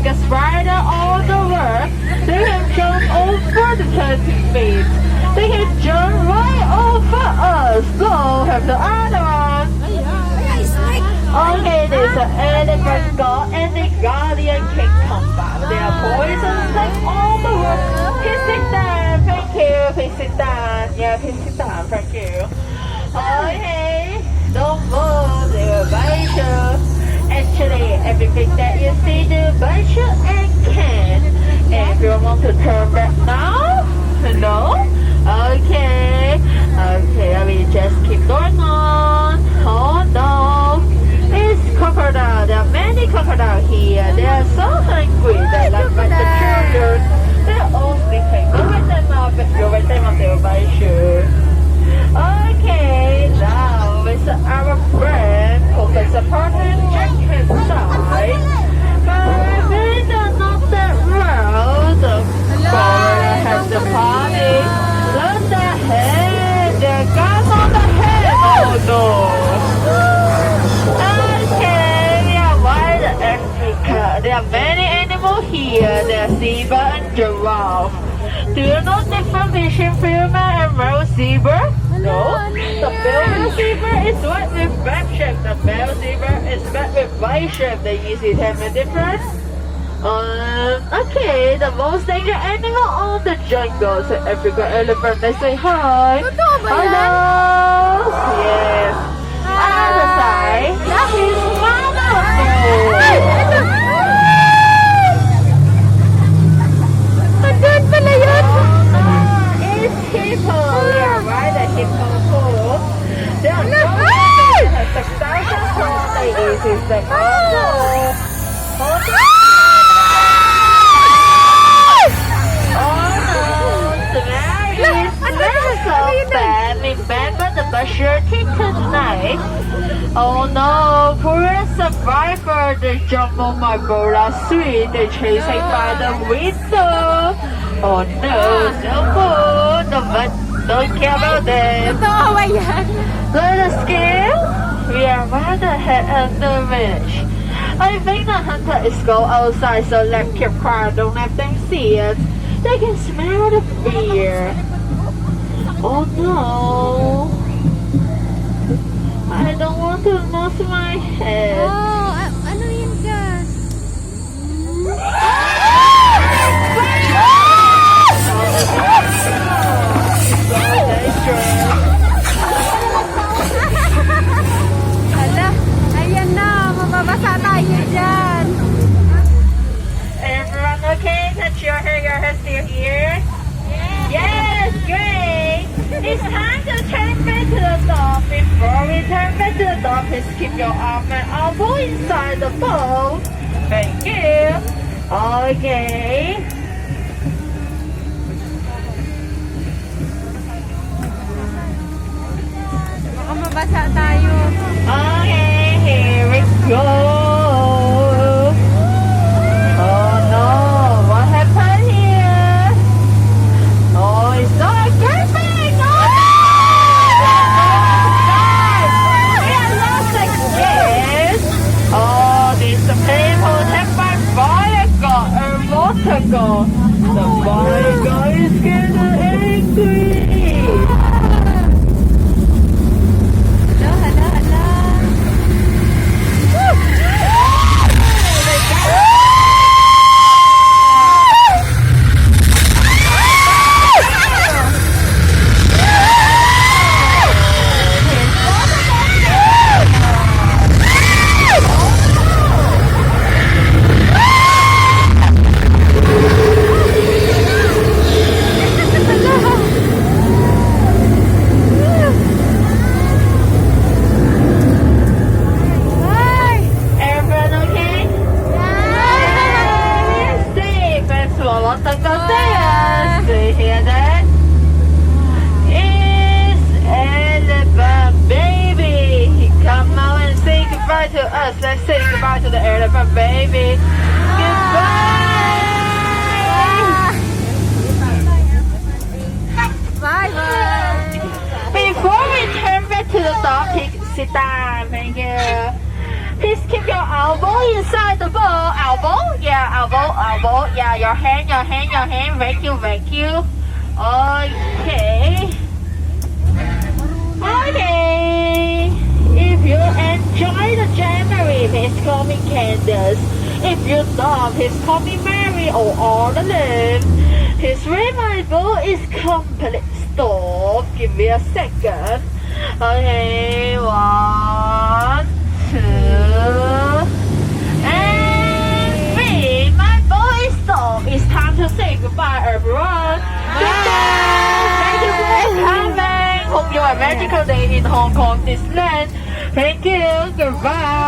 a spider all the world. They can jump over the 20 feet. They can jump right over us. So have the other one. Okay, there's an elephant god and the guardian king combat. They are poisonous like all the world. Please sit down. Thank you. Please sit down. Yeah, please sit down. Thank you. Okay, don't move. They will bite you. Actually, everything that you see do bite you and can. If you want to turn back now, no? Okay, I will just keep going on. Oh no, it's crocodile. There are many crocodiles here. They are so hungry. They like the children. They're all sleeping. Go wake them up. If you wake them up, they will bite you. Okay, now it's our friend Professor Parton Jenkins-Side. But they're not that well. The gorilla has the party. Look at the head. The guys on the head. Oh no. Okay, we are wild Africa. There are many animals here. There are zebra and giraffe. Do you know the difference between female and male zebra? No. The male zebra is white with black shape. The male zebra is black with white shape. They easy tell me difference. Okay, the most dangerous animal on the jungle. So African elephant, they say hi. Hello. Yes. Other side. That is wonderful. It's hippo. Yeah, right, the hippo too. They are so big. Has 6,000 pounds. They easy say, oh no. Oh no, poor survivor, they jump on my boat last week, they chasing by the window. Oh no, don't care about them. Let us scale. We are right ahead of the village. I think the hunter is go outside, so let's keep quiet, don't let them see it. They can smell the fear. Oh no. I don't want to lose my head. Oh, ano yun ka? Hala, ayan na, mababasa tayo dyan. Everyone okay? Touch your hair still here? Yes, great! It's time to turn back to the dog. Before we turn back to the dog, please keep your arm and elbow inside the bowl. Thank you. Okay. Baka mabasa tayo. Okay, here we go. Oh no, what happened here? Oh, it's so perfect! Oh, we are lost again. Oh, this people take my bodyguard and water gun. The bodyguard is getting angry. To us, let's say goodbye to the elephant baby. Goodbye. Bye bye. Before we turn back to the dog, please sit down. Thank you. Please keep your elbow inside the bowl. Elbow, yeah, elbow both. Yeah, your hand. Thank you. Okay. Okay. If you enjoy the January, please call me Candace. If you don't, please call me Mary or all the name. His revival is complete. Stop. Give me a second. Okay, 1, 2, and 3. My boy, stop. It's time to say goodbye, everyone. Goodbye. Thank you for coming. Hope you have a magical day in Hong Kong, Disneyland. Thank you. Goodbye.